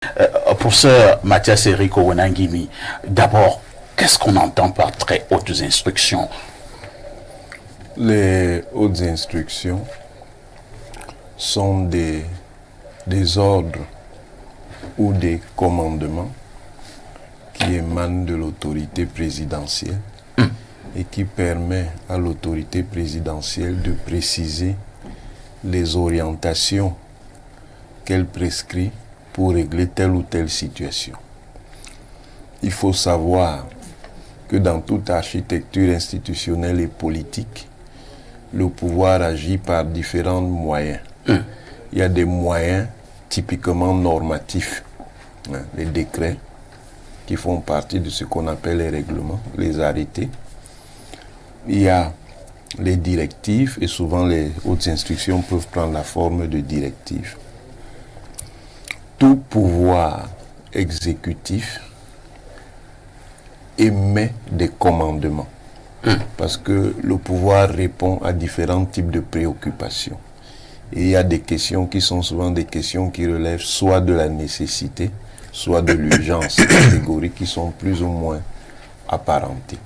Professeur Mathias Erico Wenangimi, d'abord, qu'est-ce qu'on entend par très hautes instructions? Les hautes instructions sont des ordres ou des commandements qui émanent de l'autorité présidentielle et qui permet à l'autorité présidentielle de préciser les orientations qu'elle prescrit pour régler telle ou telle situation. Il faut savoir que dans toute architecture institutionnelle et politique, le pouvoir agit par différents moyens. Il y a des moyens typiquement normatifs, les décrets, qui font partie de ce qu'on appelle les règlements, les arrêtés. Il y a les directives, et souvent les hautes instructions peuvent prendre la forme de directives. Tout pouvoir exécutif émet des commandements, parce que le pouvoir répond à différents types de préoccupations. Et il y a des questions qui sont souvent des questions qui relèvent soit de la nécessité, soit de l'urgence, catégories qui sont plus ou moins apparentées.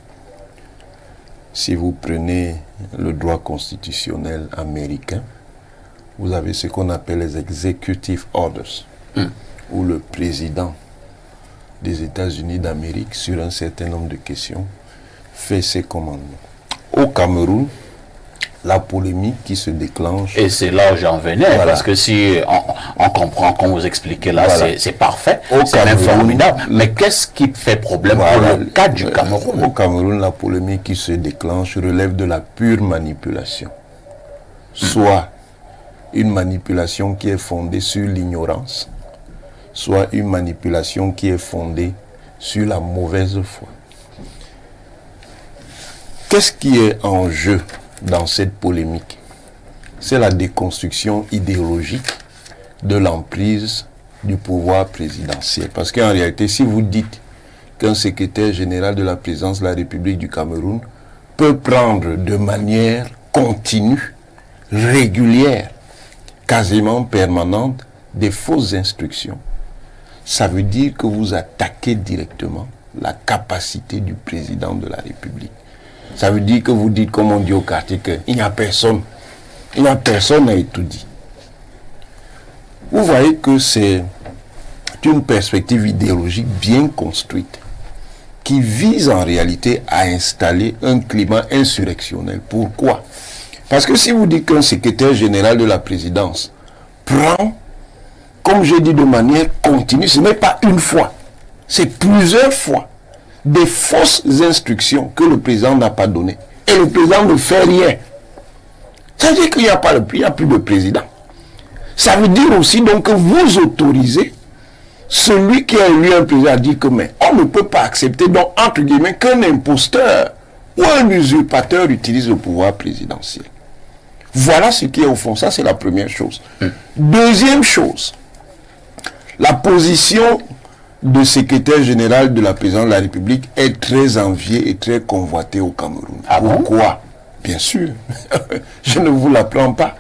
Si vous prenez le droit constitutionnel américain, vous avez ce qu'on appelle les executive orders, où le président des États-Unis d'Amérique, sur un certain nombre de questions, fait ses commandements. Au Cameroun, la polémique qui se déclenche... Et c'est là où j'en venais, voilà. Parce que si on comprend, comme vous expliquez là, voilà. C'est parfait, c'est même formidable. Mais qu'est-ce qui fait problème pour le cas du Cameroun? Au Cameroun, la polémique qui se déclenche relève de la pure manipulation. Soit une manipulation qui est fondée sur l'ignorance, soit une manipulation qui est fondée sur la mauvaise foi. Qu'est-ce qui est en jeu dans cette polémique? C'est la déconstruction idéologique de l'emprise du pouvoir présidentiel. Parce qu'en réalité, si vous dites qu'un secrétaire général de la présidence de la République du Cameroun peut prendre de manière continue, régulière, quasiment permanente, des fausses instructions, ça veut dire que vous attaquez directement la capacité du président de la République. Ça veut dire que vous dites, comme on dit au quartier, qu'il n'y a personne. Il n'y a personne à tout dit. Vous voyez que c'est une perspective idéologique bien construite qui vise en réalité à installer un climat insurrectionnel. Pourquoi? Parce que si vous dites qu'un secrétaire général de la présidence prend, comme j'ai dit, de manière continue, ce n'est pas une fois, c'est plusieurs fois, des fausses instructions que le président n'a pas données. Et le président ne fait rien. Ça veut dire qu'il n'y a plus de président. Ça veut dire aussi donc que vous autorisez celui qui a élu un président à dire que mais on ne peut pas accepter, donc entre guillemets, qu'un imposteur ou un usurpateur utilise le pouvoir présidentiel. Voilà ce qui est au fond. Ça, c'est la première chose. Deuxième chose, la position de secrétaire général de la présidence de la République est très enviée et très convoitée au Cameroun. Ah bon? Pourquoi? Bien sûr. Je ne vous l'apprends pas.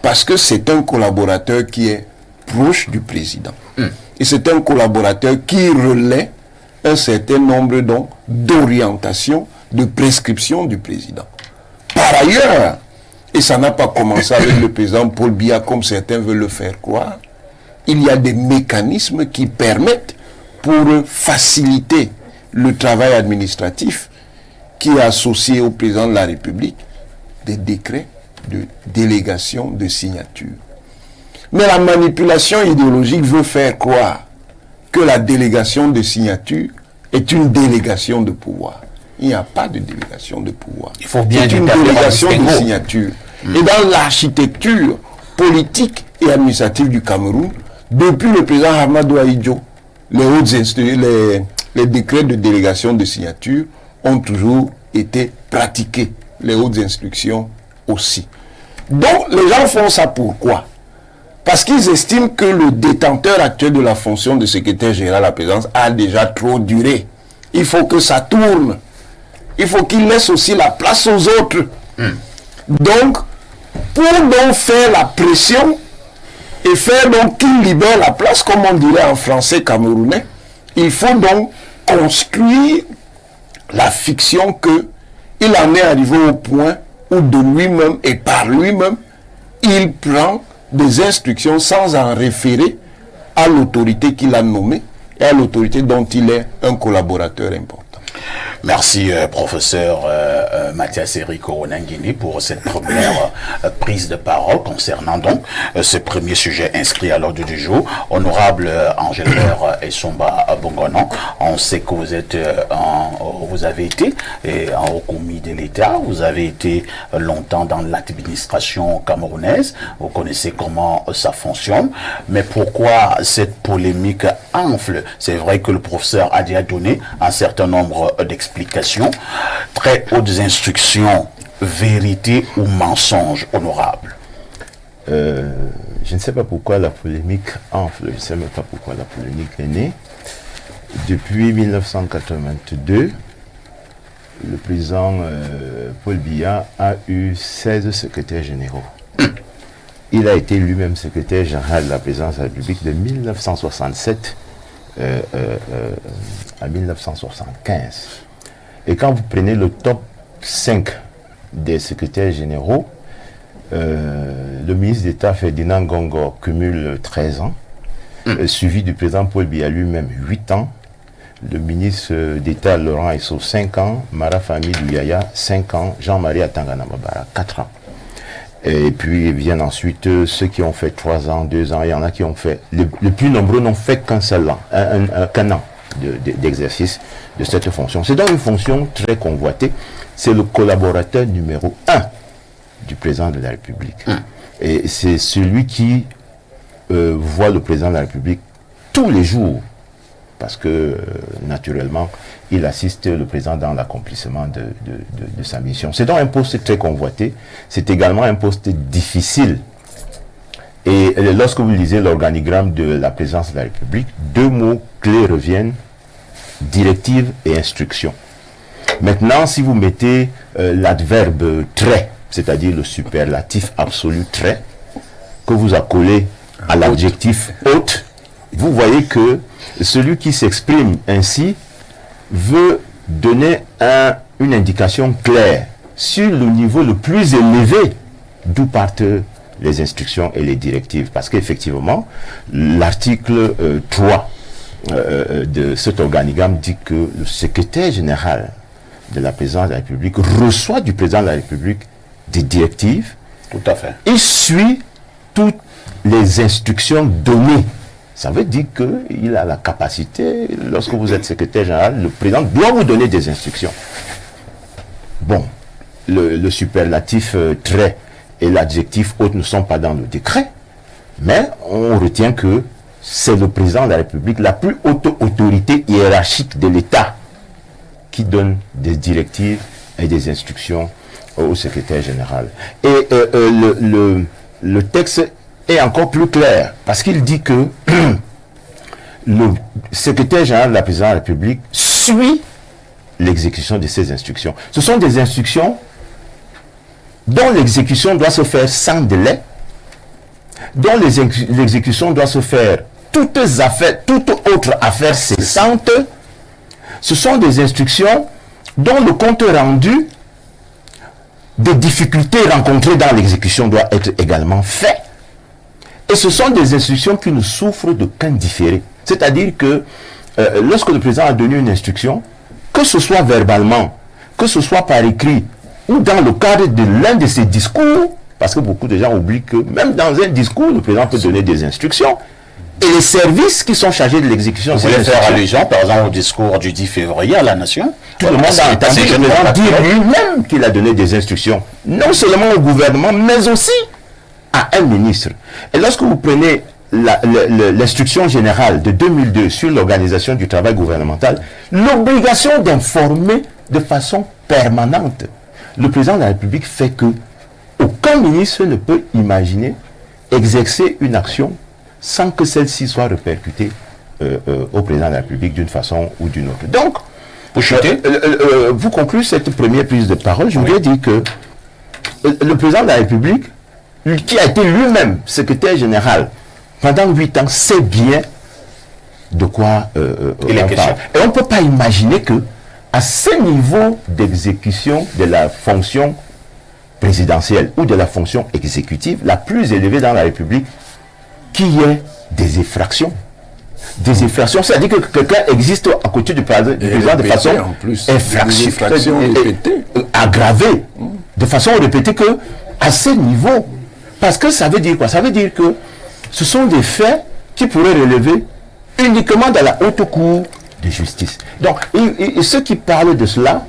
Parce que c'est un collaborateur qui est proche du président. Et c'est un collaborateur qui relaie un certain nombre d'orientations, de prescriptions du président. Par ailleurs, et ça n'a pas commencé avec le président Paul Biya comme certains veulent le faire croire, il y a des mécanismes qui permettent, pour faciliter le travail administratif, qui est associé au président de la République, des décrets de délégation de signature. Mais la manipulation idéologique veut faire croire que la délégation de signature est une délégation de pouvoir. Il n'y a pas de délégation de pouvoir. Il faut bien c'est une délégation de signature. Et dans l'architecture politique et administrative du Cameroun, depuis le président Ahmadou Ahidjo, les décrets de délégation de signature ont toujours été pratiqués. Les hautes instructions aussi. Donc, les gens font ça pourquoi? Parce qu'ils estiment que le détenteur actuel de la fonction de secrétaire général à la présidence a déjà trop duré. Il faut que ça tourne. Il faut qu'il laisse aussi la place aux autres. Donc, pour donc faire la pression et faire donc qu'il libère la place, comme on dirait en français camerounais. Il faut donc construire la fiction que il en est arrivé au point où de lui-même et par lui-même, il prend des instructions sans en référer à l'autorité qu'il a nommée et à l'autorité dont il est un collaborateur important. Merci, professeur Mathias Eric Oronangini, pour cette première prise de parole concernant donc ce premier sujet inscrit à l'ordre du jour. Honorable Angélère Essomba Bongonan, on sait que vous êtes, vous avez été en haut commis de l'État, vous avez été longtemps dans l'administration camerounaise, vous connaissez comment ça fonctionne, mais pourquoi cette polémique enfle? C'est vrai que le professeur a déjà donné un certain nombre d'explications, très hautes instructions, vérité ou mensonge, honorable. Je ne sais pas pourquoi la polémique enfle, je ne sais même pas pourquoi la polémique est née. Depuis 1982, le président Paul Biya a eu 16 secrétaires généraux. Il a été lui-même secrétaire général de la présidence de la République de 1967 à 1975. Et quand vous prenez le top 5 des secrétaires généraux, le ministre d'État Ferdinand Gongo cumule 13 ans, suivi du président Paul Biya lui-même 8 ans, le ministre d'État Laurent Esso 5 ans, Mara Fami Yaya 5 ans, Jean-Marie Atangana Mabara 4 ans. Et puis viennent ensuite ceux qui ont fait 3 ans, 2 ans, il y en a qui ont fait, le plus nombreux n'ont fait qu'un seul an, qu'un an d'exercice de cette fonction. C'est donc une fonction très convoitée, c'est le collaborateur numéro 1 du président de la République. Et c'est celui qui voit le président de la République tous les jours, parce que naturellement, il assiste le président dans l'accomplissement de sa mission. C'est donc un poste très convoité, c'est également un poste difficile. Et lorsque vous lisez l'organigramme de la présidence de la République, 2 mots clés reviennent, directive et instruction. Maintenant, si vous mettez l'adverbe très, c'est-à-dire le superlatif absolu très, que vous accolez à l'adjectif haute, vous voyez que celui qui s'exprime ainsi veut donner une indication claire sur le niveau le plus élevé d'où partent les instructions et les directives. Parce qu'effectivement, l'article 3 de cet organigramme dit que le secrétaire général de la présidence de la République reçoit du président de la République des directives. Tout à fait. Il suit toutes les instructions données. Ça veut dire qu'il a la capacité, lorsque vous êtes secrétaire général, le président doit vous donner des instructions. Bon, le superlatif très et l'adjectif haute ne sont pas dans le décret, mais on retient que c'est le président de la République, la plus haute autorité hiérarchique de l'État, qui donne des directives et des instructions au secrétaire général. Et le texte est encore plus clair, parce qu'il dit que le secrétaire général de la présidence de la République suit l'exécution de ces instructions. Ce sont des instructions dont l'exécution doit se faire sans délai, dont l'exécution doit se faire toute autre affaire cessante. Ce sont des instructions dont le compte rendu des difficultés rencontrées dans l'exécution doit être également fait. Et ce sont des instructions qui ne souffrent d'aucun différé. C'est-à-dire que lorsque le président a donné une instruction, que ce soit verbalement, que ce soit par écrit, ou dans le cadre de l'un de ses discours, parce que beaucoup de gens oublient que même dans un discours, le président peut donner des instructions, et les services qui sont chargés de l'exécution. Vous voulez faire allusion, par exemple, au discours du 10 février à la Nation? Tout le monde a entendu le président dire lui-même qu'il a donné des instructions, non seulement au gouvernement, mais aussi à un ministre. Et lorsque vous prenez l'instruction générale de 2002 sur l'organisation du travail gouvernemental, l'obligation d'informer de façon permanente, le président de la République fait que aucun ministre ne peut imaginer exercer une action sans que celle-ci soit répercutée au président de la République d'une façon ou d'une autre. Donc, vous concluez cette première prise de parole, je voudrais dire que le président de la République, qui a été lui-même secrétaire général pendant 8 ans, sait bien de quoi Il est on question. parle. Et on ne peut pas imaginer que, à ce niveau d'exécution de la fonction présidentielle ou de la fonction exécutive, la plus élevée dans la République, qu'il y ait des effractions. Des effractions, c'est-à-dire que quelqu'un existe à côté du président de façon en plus. infraction, aggravée, de façon répétée que à ce niveau. Parce que ça veut dire quoi? Ça veut dire que ce sont des faits qui pourraient relever uniquement dans la haute cour de justice. Donc, et ceux qui parlent de cela,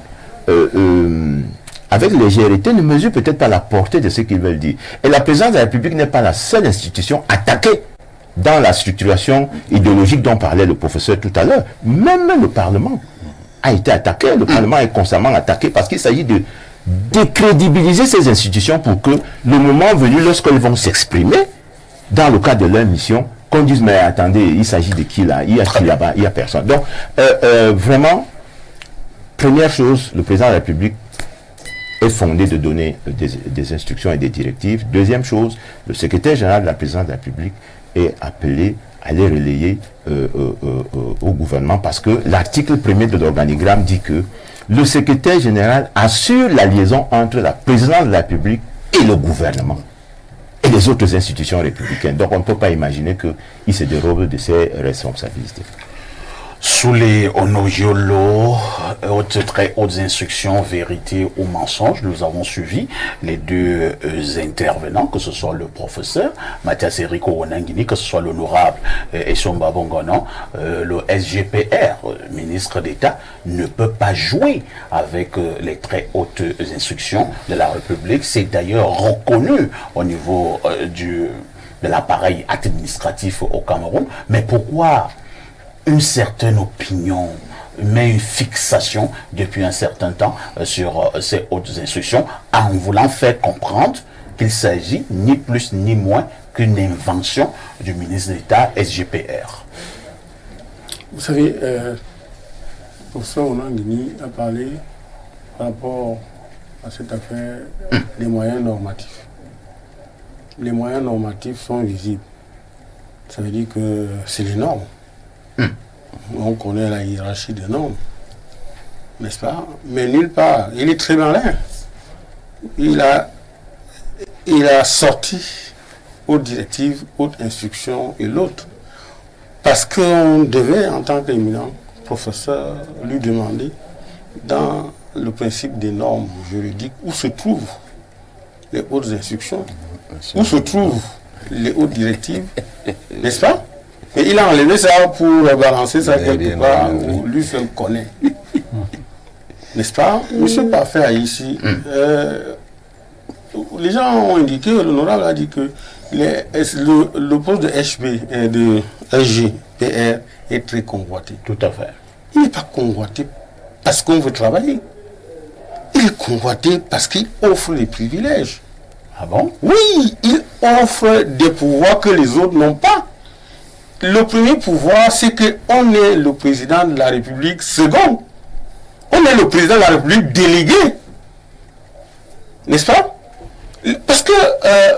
avec légèreté, ne mesurent peut-être pas la portée de ce qu'ils veulent dire. Et la présidence de la République n'est pas la seule institution attaquée dans la structuration idéologique dont parlait le professeur tout à l'heure. Même le Parlement a été attaqué. Le Parlement est constamment attaqué parce qu'il s'agit de décrédibiliser ces institutions pour que le moment venu, lorsqu'elles vont s'exprimer, dans le cadre de leur mission, qu'on dise, mais attendez, il s'agit de qui là? Il y a qui là-bas? Il n'y a personne. Donc, vraiment, première chose, le président de la République est fondé de donner des instructions et des directives. Deuxième chose, le secrétaire général de la présidence de la République est appelé à les relayer au gouvernement parce que l'article 1er de l'organigramme dit que le secrétaire général assure la liaison entre la présidence de la République et le gouvernement et les autres institutions républicaines. Donc on ne peut pas imaginer qu'il se dérobe de ses responsabilités. Sous les Onogiolo, très hautes instructions, vérité ou mensonge, nous avons suivi les deux intervenants, que ce soit le professeur Mathias Eriko Onangini, que ce soit l'honorable Essomba Bongono, le SGPR, ministre d'État, ne peut pas jouer avec les très hautes instructions de la République. C'est d'ailleurs reconnu au niveau de l'appareil administratif au Cameroun. Mais pourquoi une certaine opinion, mais une fixation depuis un certain temps sur ces hautes instructions, en voulant faire comprendre qu'il s'agit ni plus ni moins qu'une invention du ministre d'État SGPR? Vous savez, le professeur Onangini a parlé par rapport à cette affaire des moyens normatifs. Les moyens normatifs sont visibles. Ça veut dire que c'est les normes. On connaît la hiérarchie des normes, n'est-ce pas? Mais nulle part. Il est très malin. Il a sorti haute directive, haute instruction et l'autre. Parce qu'on devait, en tant qu'éminent professeur, lui demander, dans le principe des normes juridiques, où se trouvent les hautes instructions, où se trouvent les hautes directives, n'est-ce pas? Et il a enlevé ça pour balancer ça quelque part où lui seul connaît. N'est-ce pas? Monsieur Parfait ici, les gens ont indiqué, l'honorable a dit que le poste de HB, de SGPR est très convoité. Tout à fait. Il n'est pas convoité parce qu'on veut travailler. Il est convoité parce qu'il offre des privilèges. Ah bon? Oui, il offre des pouvoirs que les autres n'ont pas. Le premier pouvoir, c'est qu'on est le président de la République second. On est le président de la République délégué. N'est-ce pas? Parce que,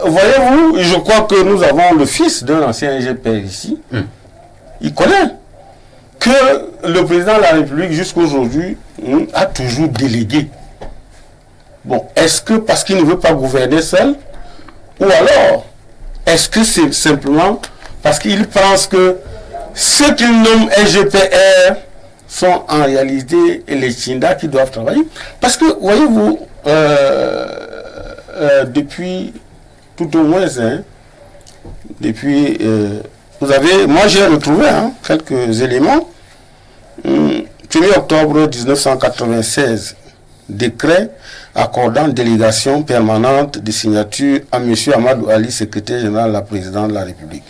voyez-vous, je crois que nous avons le fils d'un ancien GPR ici. Il connaît que le président de la République, jusqu'aujourd'hui, a toujours délégué. Bon, est-ce que parce qu'il ne veut pas gouverner seul? Ou alors, est-ce que c'est simplement parce qu'il pense que ceux qu'il nomme SGPR sont en réalité les Tchinda qui doivent travailler? Parce que, voyez-vous, depuis tout au moins, depuis, vous avez, moi j'ai retrouvé quelques éléments. 1er octobre 1996, décret accordant délégation permanente de signature à M. Amadou Ali, secrétaire général de la présidence de la République.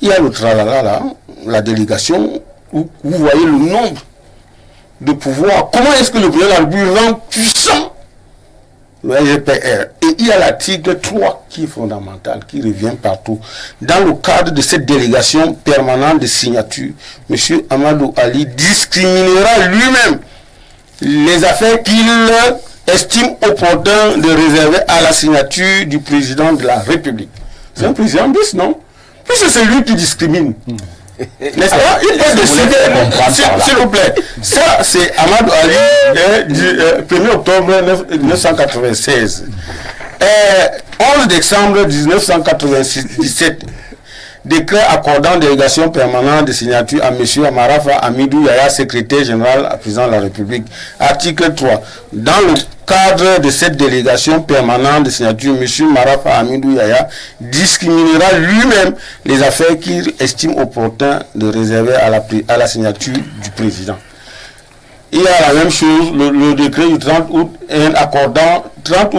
Il y a le tralala là, la délégation, où vous voyez le nombre de pouvoirs. Comment est-ce que le président de la République rend puissant le SGPR? Et il y a l'article 3 qui est fondamental, qui revient partout. Dans le cadre de cette délégation permanente de signature, M. Amadou Ali discriminera lui-même les affaires qu'il estime opportun de réserver à la signature du président de la République. C'est un président bis, non? Puisque c'est lui qui discrimine. N'est-ce pas? Il peut décider, s'il vous plaît. Ça, c'est Amadou Ali du 1er octobre 1996. 11 décembre 1997. Décret accordant délégation permanente de signature à M. Amarafa Amidou Yaya, secrétaire général à président de la République. Article 3. Dans le cadre de cette délégation permanente de signature, M. Marafa Amidou Yaya discriminera lui-même les affaires qu'il estime opportun de réserver à la signature du président. Il y a la même chose, le décret du 30 août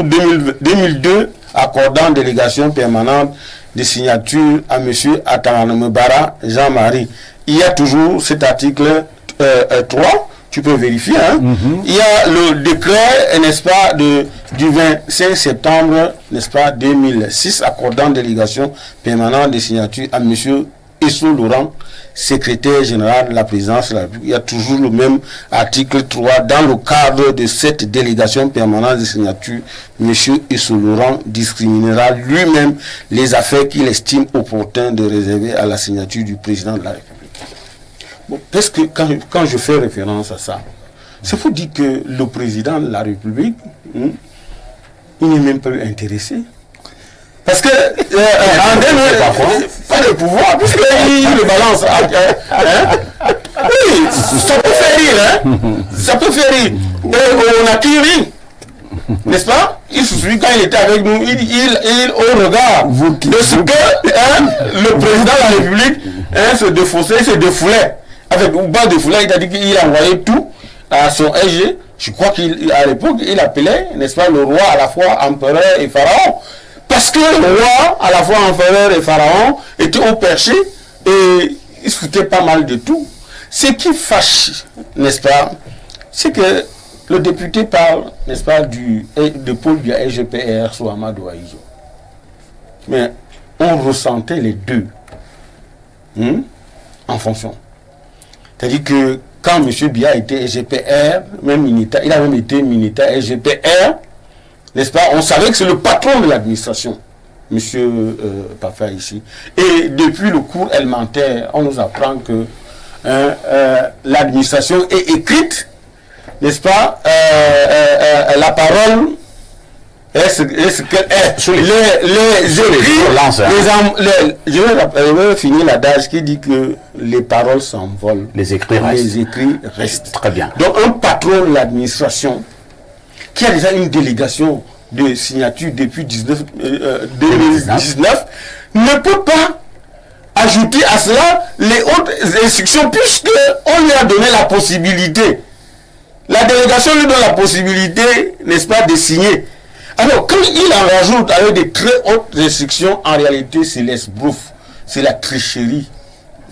2002 accordant délégation permanente de signature à M. Atamanembara Jean-Marie. Il y a toujours cet article 3, tu peux vérifier. Hein? Il y a le décret, n'est-ce pas, du 25 septembre, n'est-ce pas, 2006, accordant délégation permanente de signature à M. Esso Laurent, secrétaire général de la présidence de la République. Il y a toujours le même article 3. Dans le cadre de cette délégation permanente de signature, M. Esso Laurent discriminera lui-même les affaires qu'il estime opportun de réserver à la signature du président de la République. Bon, parce que quand je fais référence à ça, c'est pour dire que le président de la République, il n'est même pas intéressé. Parce que pas de pouvoir, puisqu'il le balance. Oui, ça peut faire rire, hein? Ça peut faire rire. On a qui rit, n'est-ce pas? Il se souvient quand il était avec nous, il au regard de ce que le président de la République se défaussait, se défoulait. Avec une base de foulée, il a dit qu'il envoyait tout à son SG. Je crois qu'à l'époque, il appelait, n'est-ce pas, le roi à la fois empereur et pharaon. Parce que le roi, à la fois empereur et pharaon, était au perché et il se foutait pas mal de tout. Ce qui fâche, n'est-ce pas, c'est que le député parle, n'est-ce pas, de pôle du SGPR sur Amadou Aïzo. Mais on ressentait les deux en fonction. C'est-à-dire que quand M. Biya était SGPR, il a même été militaire SGPR, n'est-ce pas? On savait que c'est le patron de l'administration, M. Pafa ici. Et depuis le cours élémentaire, on nous apprend que l'administration est écrite, n'est-ce pas? La parole est ce qu'elle est. Je vais finir l'adage qui dit que les paroles s'envolent. Les écrits restent. Les écrits restent. Très bien. Donc un patron de l'administration qui a déjà une délégation de signature depuis 2019 ne peut pas ajouter à cela les autres instructions puisque on lui a donné la possibilité. La délégation lui donne la possibilité, n'est-ce pas, de signer. Alors, quand il en rajoute avec des très hautes restrictions, en réalité, c'est l'esbrouf, c'est la tricherie,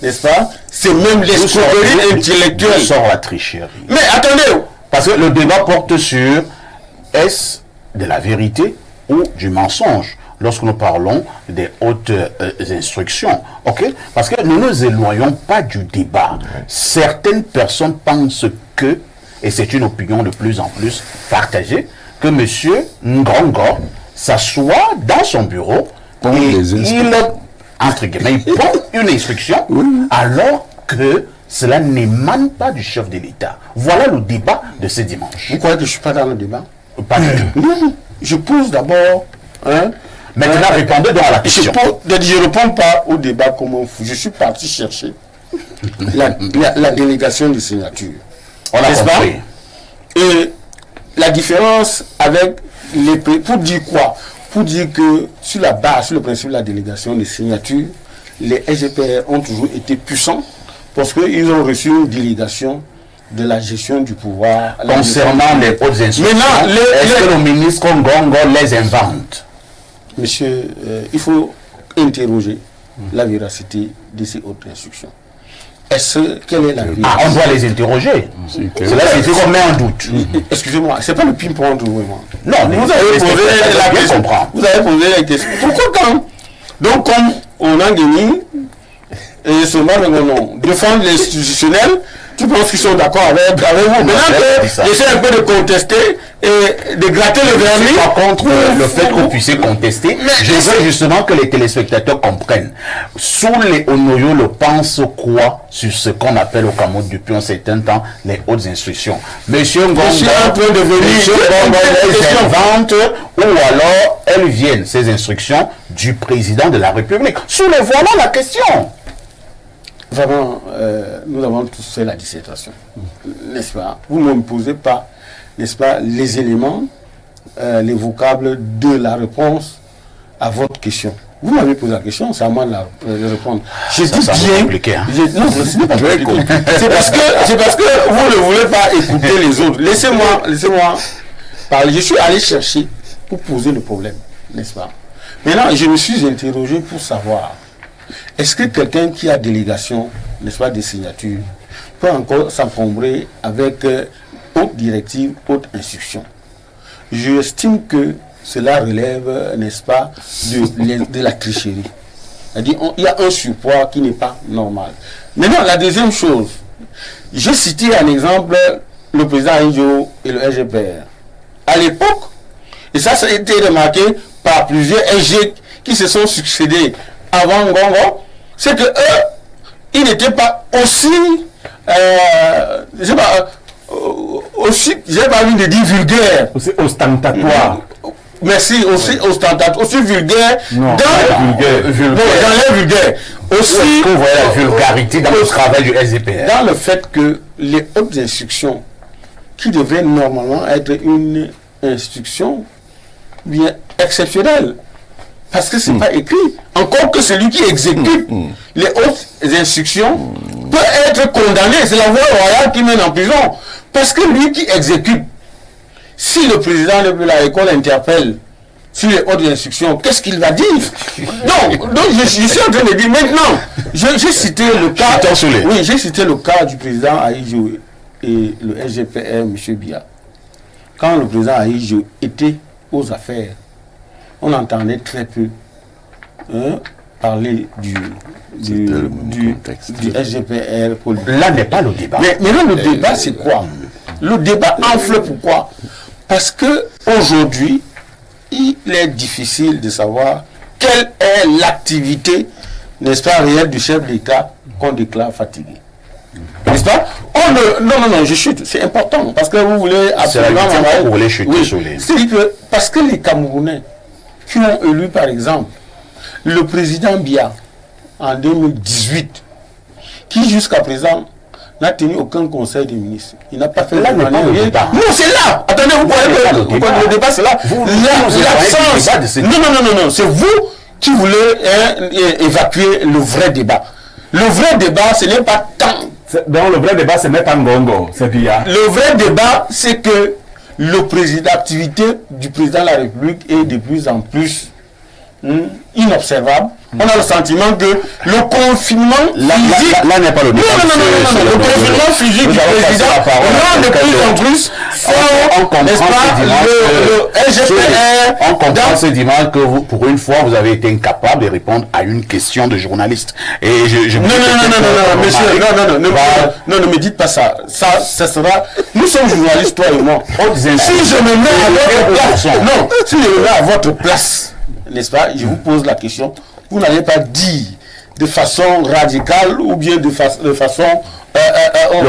n'est-ce pas? C'est même l'escroquerie intellectuelle. Sort la tricherie. Mais attendez, parce que le débat porte sur est-ce de la vérité ou du mensonge lorsque nous parlons des hautes instructions. Ok? Parce que nous ne nous éloignons pas du débat. Certaines personnes pensent que, et c'est une opinion de plus en plus partagée, que M. Ngongo s'assoit dans son bureau et il, entre guillemets, il prend une instruction alors que cela n'émane pas du chef de l'État. Voilà le débat de ce dimanche. Vous croyez que je ne suis pas dans le débat? Pas du tout. Non, je pose d'abord... Maintenant, répondez donc à la question. Je ne réponds pas au débat comme un fou. Je suis parti chercher la délégation de signature. On a compris. Et la différence avec les... Pour dire quoi? Pour dire que sur la base, sur le principe de la délégation de signature, les SGPR ont toujours été puissants parce qu'ils ont reçu une délégation de la gestion du pouvoir. Concernant les hautes instructions, est-ce que le ministre Ngongo les invente? Monsieur, il faut interroger la véracité de ces hautes instructions. Quelle est la vérité? Ah, on doit les interroger. Cela signifie qu'on met en doute. Excusez-moi, c'est pas le ping-pong de moi. Non, mais vous avez posé la question. Vous avez posé la question. Pourquoi quand? Donc, comme on a gagné, et seulement non, défendre l'institutionnel, tu penses qu'ils sont d'accord avec vous. Maintenant que j'essaie un peu de contester et de gratter le vernis. Par contre, le fait qu'on puisse contester, je veux justement que les téléspectateurs comprennent. Sous les Onoyo le pense quoi sur ce qu'on appelle au Cameroun depuis un certain temps les hautes instructions. Monsieur Ngongo, elles inventent ou alors elles viennent, ces instructions, du président de la République. Soulevons la question. Vraiment, nous avons tous fait la dissertation, n'est-ce pas? Vous ne me posez pas, n'est-ce pas, les éléments, les vocables de la réponse à votre question. Vous m'avez posé la question, c'est à moi de répondre. Je dis bien. Compliqué, hein? Non, ce n'est pas compliqué. C'est parce que vous ne voulez pas écouter les autres. Laissez-moi parler. Je suis allé chercher pour poser le problème, n'est-ce pas? Maintenant, je me suis interrogé pour savoir. Est-ce que quelqu'un qui a délégation, n'est-ce pas, des signatures, peut encore s'encombrer avec haute directive, haute instruction? J'estime que cela relève, n'est-ce pas, de la tricherie. C'est-à-dire, il y a un surpoids qui n'est pas normal. Maintenant, la deuxième chose, j'ai cité un exemple, le président Aïdjo et le SGPR. À l'époque, et ça a été remarqué par plusieurs SG qui se sont succédés avant Ngongo, c'est que eux, ils n'étaient pas aussi, j'ai pas envie de dire vulgaire. Aussi ostentatoire. Merci, aussi ostentatoire, aussi vulgaire. Non, vulgaire. Aussi, vous voyez la vulgarité dans le travail du SGPR. Dans le fait que les hautes instructions, qui devaient normalement être une instruction bien exceptionnelle, parce que c'est pas écrit. Encore que celui qui exécute les hautes instructions peut être condamné. C'est la voie royale qui mène en prison. Parce que lui qui exécute, si le président de la école interpelle sur les hautes instructions, qu'est-ce qu'il va dire? Donc je suis en train de dire maintenant, j'ai cité le cas. Oui, j'ai cité le cas du président Aïdjo et le SGPR, M. Biya. Quand le président Aïdjo était aux affaires, on entendait très peu parler du SGPR. Là n'est pas le débat. Mais là, le débat, c'est quoi? Le débat enfle, pourquoi? Parce que aujourd'hui, il est difficile de savoir quelle est l'activité, n'est-ce pas, réelle du chef d'État qu'on déclare fatigué. N'est-ce pas? Non, je chute. C'est important parce que vous voulez absolument. Vous voulez chuter sur les. C'est que parce que les Camerounais qui ont élu, par exemple, le président Biya en 2018, qui jusqu'à présent n'a tenu aucun conseil des ministres. Il n'a pas fait là. Non, c'est là. Attendez, vous parlez le débat, c'est là. L'absence. Non, c'est vous qui voulez évacuer le vrai débat. Le vrai débat, ce n'est pas tant. Donc le vrai débat, ce n'est pas Ngongo, c'est Biya. Le vrai débat, c'est que l'activité du président de la République est de plus en plus inobservable. On a le sentiment que le confinement physique... Là n'est pas le débat. Non. Le confinement physique du président rend de plus en plus fort, n'est-ce pas, le SGPR. On comprend ce dimanche que vous, pour une fois, vous avez été incapable de répondre à une question de journaliste. Et je non, monsieur, non, ne me dites pas ça. Ça sera... Nous sommes journalistes, toi et moi. Si je me mets à votre place... Non, si je me mets à votre place, n'est-ce pas, je vous pose la question, vous n'allez pas dire de façon radicale ou bien de façon le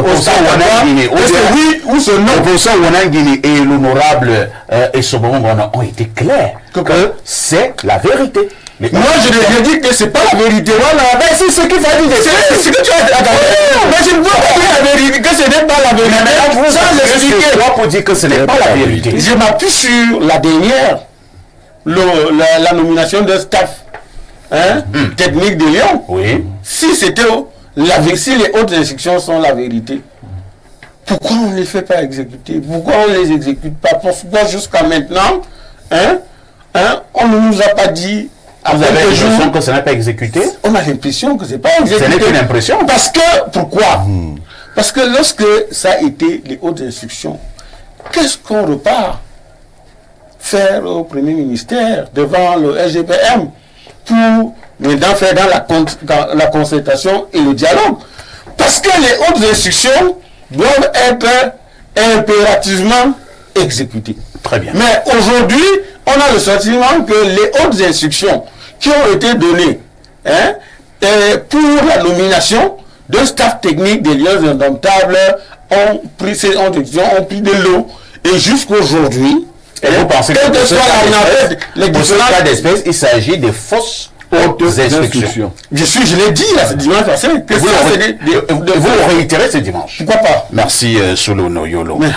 professeur Wanangini oui ou ce non. Le professeur Wanangini et l'honorable Essobombona ont été clairs que c'est la vérité. Mais moi je dis que c'est pas la vérité. Voilà, ben c'est ce qu'il faut dire. C'est ce que tu as attendez. Mais je ne veux pas dire la vérité, que ce n'est pas la vérité. Mais sans expliquer quoi pour dire que ce n'est pas la vérité. Je m'appuie sur la dernière, la nomination de staff technique de Lyon. Oui. Si c'était si les hautes instructions sont la vérité, pourquoi on ne les fait pas exécuter? Pourquoi on ne les exécute pas? Pourquoi jusqu'à maintenant, on ne nous a pas dit. Vous avez l'impression que ce n'est pas exécuté? On a l'impression que ce n'est pas exécuté. Ce n'est qu'une impression. Parce que, pourquoi? Parce que lorsque ça a été les hautes instructions, qu'est-ce qu'on repart faire au Premier ministère devant le SGPM pour mais d'en faire dans la concertation et le dialogue. Parce que les hautes instructions doivent être impérativement exécutées. Très bien. Mais aujourd'hui, on a le sentiment que les hautes instructions qui ont été données pour la nomination d'un staff technique des Lions Indomptables ont pris de l'eau. Et jusqu'aujourd'hui, et vous pensez que pour ce cas d'espèce, il s'agit de fausses hautes instructions. Je l'ai dit la dimanche passé. Vous le réitérez ce dimanche. Pourquoi pas? Merci Soulouno Yolo.